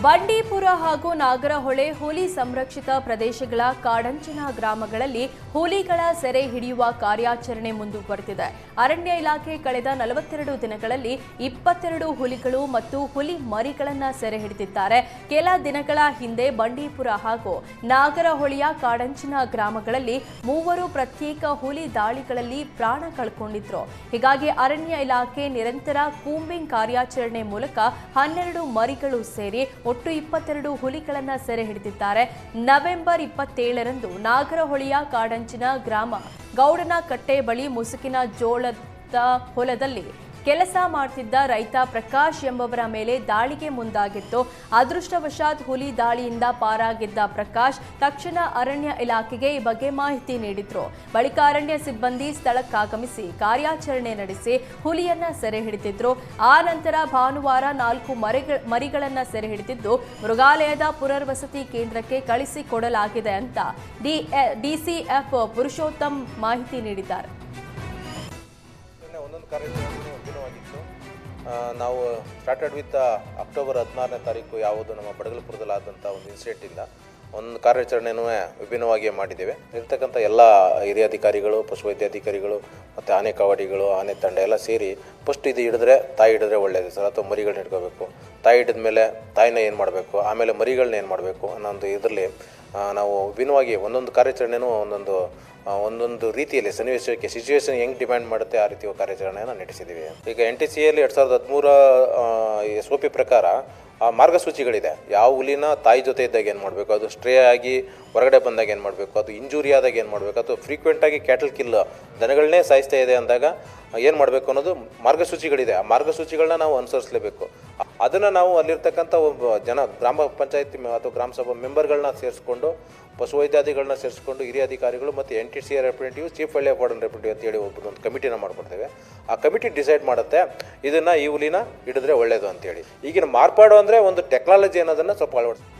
ಬಂಡೀಪುರ ಹಾಗೂ ನಾಗರಹೊಳೆ ಹುಲಿ ಸಂರಕ್ಷಿತ ಪ್ರದೇಶಗಳ ಕಾಡಂಚಿನ ಗ್ರಾಮಗಳಲ್ಲಿ ಹುಲಿಗಳ ಸೆರೆ ಹಿಡಿಯುವ ಕಾರ್ಯಾಚರಣೆ ಮುಂದುವರೆದಿದೆ. ಅರಣ್ಯ ಇಲಾಖೆ ಕಳೆದ 42 ದಿನಗಳಲ್ಲಿ 22 ಹುಲಿಗಳು ಮತ್ತು ಹುಲಿ ಮರಿಗಳನ್ನು ಸೆರೆ ಹಿಡಿದಿದ್ದಾರೆ. ಕೆಲ ದಿನಗಳ ಹಿಂದೆ ಬಂಡೀಪುರ ಹಾಗೂ ನಾಗರಹೊಳೆಯ ಕಾಡಂಚಿನ ಗ್ರಾಮಗಳಲ್ಲಿ 3 ಪ್ರತ್ಯೇಕ ಹುಲಿ ದಾಳಿಗಳಲ್ಲಿ ಪ್ರಾಣ ಕಳ್ಕೊಂಡಿದ್ರು. ಹೀಗಾಗಿ ಅರಣ್ಯ ಇಲಾಖೆ ನಿರಂತರ ಕೂಂಬಿಂಗ್ ಕಾರ್ಯಾಚರಣೆ ಮೂಲಕ 12 ಮರಿಗಳು ಸೇರಿ ಒಟ್ಟು 22 ಹುಲಿಗಳನ್ನು ಸೆರೆ ಹಿಡಿದಿದ್ದಾರೆ. ನವೆಂಬರ್ 27ರಂದು ನಾಗರಹೊಳೆಯ ಕಾಡಂಚಿನ ಗ್ರಾಮ ಗೌಡನಕಟ್ಟೆ ಬಳಿ ಮುಸುಕಿನ ಜೋಳದ ಹೊಲದಲ್ಲಿ ಕೆಲಸ ಮಾಡುತ್ತಿದ್ದ ರೈತ ಪ್ರಕಾಶ್ ಎಂಬವರ ಮೇಲೆ ದಾಳಿಗೆ ಮುಂದಾಗಿತ್ತು. ಅದೃಷ್ಟವಶಾತ್ ಹುಲಿ ದಾಳಿಯಿಂದ ಪಾರಾಗಿದ್ದ ಪ್ರಕಾಶ್ ತಕ್ಷಣ ಅರಣ್ಯ ಇಲಾಖೆಗೆ ಈ ಬಗ್ಗೆ ಮಾಹಿತಿ ನೀಡಿದ್ರು. ಬಳಿಕ ಅರಣ್ಯ ಸಿಬ್ಬಂದಿ ಸ್ಥಳಕ್ಕಾಗಮಿಸಿ ಕಾರ್ಯಾಚರಣೆ ನಡೆಸಿ ಹುಲಿಯನ್ನ ಸೆರೆ ಹಿಡಿದಿದ್ರು. ಆ ನಂತರ ಭಾನುವಾರ 4 ಮರಿಗಳನ್ನ ಸೆರೆ ಹಿಡಿದಿದ್ದು ಮೃಗಾಲಯದ ಪುನರ್ವಸತಿ ಕೇಂದ್ರಕ್ಕೆ ಕಳಿಸಿಕೊಡಲಾಗಿದೆ ಅಂತ ಡಿಸಿಎಫ್ ಪುರುಷೋತ್ತಮ್ ಮಾಹಿತಿ ನೀಡಿದ್ದಾರೆ. ನಾವು ಸ್ಟಾರ್ಟೆಡ್ ವಿತ್ ಅಕ್ಟೋಬರ್ 16ನೇ ತಾರೀಕು ಯಾವುದು ನಮ್ಮ ಬಡಗಲಪುರದಲ್ಲಾದಂಥ ಒಂದು ಇನ್ಸಿಡೆಂಟಿಂದ ಒಂದು ಕಾರ್ಯಾಚರಣೆಯೂ ವಿಭಿನ್ನವಾಗಿ ಮಾಡಿದ್ದೇವೆ. ಇರ್ತಕ್ಕಂಥ ಎಲ್ಲ ಹಿರಿಯ ಅಧಿಕಾರಿಗಳು, ಪಶುವೈದ್ಯಾಧಿಕಾರಿಗಳು ಮತ್ತು ಆನೆ ಕಾವಡಿಗಳು, ಆನೆ ತಂಡ ಎಲ್ಲ ಸೇರಿ ಫಸ್ಟ್ ಇದು ಹಿಡಿದ್ರೆ ತಾಯಿ ಹಿಡಿದ್ರೆ ಒಳ್ಳೆಯದು ಸರ್, ಅಥವಾ ಮರಿಗಳನ್ನ ಹಿಡ್ಕೋಬೇಕು. ತಾಯಿ ಹಿಡಿದ ಮೇಲೆ ತಾಯಿನ ಏನು ಮಾಡಬೇಕು, ಆಮೇಲೆ ಮರಿಗಳನ್ನ ಏನು ಮಾಡಬೇಕು ಅನ್ನೋ ಒಂದು ಇದರಲ್ಲಿ ನಾವು ವಿಭಿನ್ನವಾಗಿ ಒಂದೊಂದು ಕಾರ್ಯಾಚರಣೆನೂ ಒಂದೊಂದು ರೀತಿಯಲ್ಲಿ ಸನ್ನಿವೇಶಕ್ಕೆ ಸಿಚುವೇಶನ್ ಹೆಂಗೆ ಡಿಮ್ಯಾಂಡ್ ಮಾಡುತ್ತೆ ಆ ರೀತಿಯ ಕಾರ್ಯಾಚರಣೆಯನ್ನು ನಡೆಸಿದ್ದೀವಿ. ಈಗ NTCಯಲ್ಲಿ 2013 SOP ಪ್ರಕಾರ ಮಾರ್ಗಸೂಚಿಗಳಿದೆ. ಯಾವ ಹುಲಿನ ತಾಯಿ ಜೊತೆ ಇದ್ದಾಗ ಏನು ಮಾಡಬೇಕು, ಅದು ಸ್ಟ್ರೇ ಆಗಿ ಹೊರಗಡೆ ಬಂದಾಗ ಏನು ಮಾಡಬೇಕು, ಅದು ಇಂಜುರಿ ಆದಾಗ ಏನು ಮಾಡಬೇಕು, ಅಥವಾ ಫ್ರೀಕ್ವೆಂಟಾಗಿ ಕ್ಯಾಟಲ್ ಕಿಲ್ ದನಗಳನ್ನೇ ಸಾಯಿಸ್ತಾ ಇದೆ ಅಂದಾಗ ಏನು ಮಾಡಬೇಕು ಅನ್ನೋದು ಮಾರ್ಗಸೂಚಿಗಳಿದೆ. ಆ ಮಾರ್ಗಸೂಚಿಗಳನ್ನ ನಾವು ಅನುಸರಿಸಲೇಬೇಕು. ಅದನ್ನು ನಾವು ಅಲ್ಲಿರ್ತಕ್ಕಂಥ ಒಬ್ಬ ಗ್ರಾಮ ಪಂಚಾಯತಿ ಅಥವಾ ಗ್ರಾಮ ಸಭಾ ಮೆಂಬರ್ಗಳನ್ನ ಸೇರಿಸ್ಕೊಂಡು, ಪಶುವೈದ್ಯಾಧಿಗಳನ್ನ ಸೇರಿಸ್ಕೊಂಡು, ಹಿರಿಯ ಅಧಿಕಾರಿಗಳು ಮತ್ತು NTC representative, chief wild life warden representative ಅಂತೇಳಿ ಒಂದು ಕಮಿಟಿನ ಮಾಡ್ಕೊಡ್ತೇವೆ. ಆ ಕಮಿಟಿ ಡಿಸೈಡ್ ಮಾಡುತ್ತೆ ಇದನ್ನು ಈ ಹುಲಿನ ಹಿಡಿದ್ರೆ ಒಳ್ಳೆಯದು ಅಂತೇಳಿ. ಈಗಿನ ಮಾರ್ಪಾಡು ಅಂದರೆ ಒಂದು ಟೆಕ್ನಾಲಜಿ ಅನ್ನೋದನ್ನು ಸ್ವಲ್ಪ ಅಳವಡಿಸ್ತೀವಿ.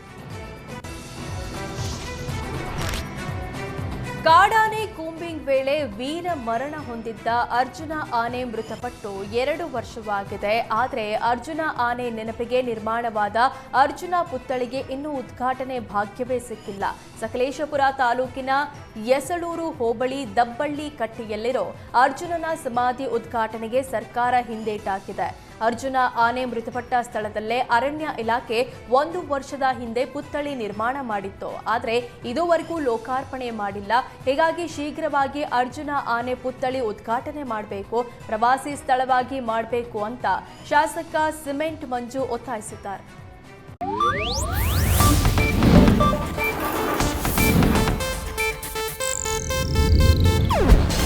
ಕಾಡಾನೆ ಕೂಂಬಿಂಗ್ ವೇಳೆ ವೀರ ಮರಣ ಹೊಂದಿದ್ದ ಅರ್ಜುನ ಆನೆ ಮೃತಪಟ್ಟು 2 ವರ್ಷವಾಗಿದೆ. ಆದರೆ ಅರ್ಜುನ ಆನೆ ನೆನಪಿಗೆ ನಿರ್ಮಾಣವಾದ ಅರ್ಜುನ ಪುತ್ಥಳಿಗೆ ಇನ್ನೂ ಉದ್ಘಾಟನೆ ಭಾಗ್ಯವೇ ಸಿಕ್ಕಿಲ್ಲ. ಸಕಲೇಶಪುರ ತಾಲೂಕಿನ ಯಸಳೂರು ಹೋಬಳಿ ದಬ್ಬಳ್ಳಿ ಕಟ್ಟೆಯಲ್ಲಿರೋ ಅರ್ಜುನನ ಸಮಾಧಿ ಉದ್ಘಾಟನೆಗೆ ಸರ್ಕಾರ ಹಿಂದೇಟಾಕಿದೆ. ಅರ್ಜುನ ಆನೆ ಮೃತಪಟ್ಟ ಸ್ಥಳದಲ್ಲೇ ಅರಣ್ಯ ಇಲಾಖೆ 1 ವರ್ಷದ ಹಿಂದೆ ಪುತ್ಥಳಿ ನಿರ್ಮಾಣ ಮಾಡಿತ್ತು. ಆದರೆ ಇದುವರೆಗೂ ಲೋಕಾರ್ಪಣೆ ಮಾಡಿಲ್ಲ. ಹೀಗಾಗಿ ಶೀಘ್ರವಾಗಿ ಅರ್ಜುನ ಆನೆ ಪುತ್ಥಳಿ ಉದ್ಘಾಟನೆ ಮಾಡಬೇಕು, ಪ್ರವಾಸಿ ಸ್ಥಳವಾಗಿ ಮಾಡಬೇಕು ಅಂತ ಶಾಸಕ ಸಿಮೆಂಟ್ ಮಂಜು ಒತ್ತಾಯಿಸಿದ್ದಾರೆ.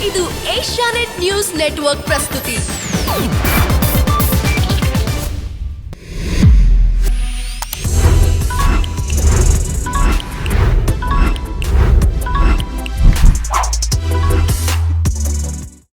ಇದು ಏಷ್ಯಾನೆಟ್ ನ್ಯೂಸ್ ನೆಟ್ವರ್ಕ್ ಪ್ರಸ್ತುತಿ.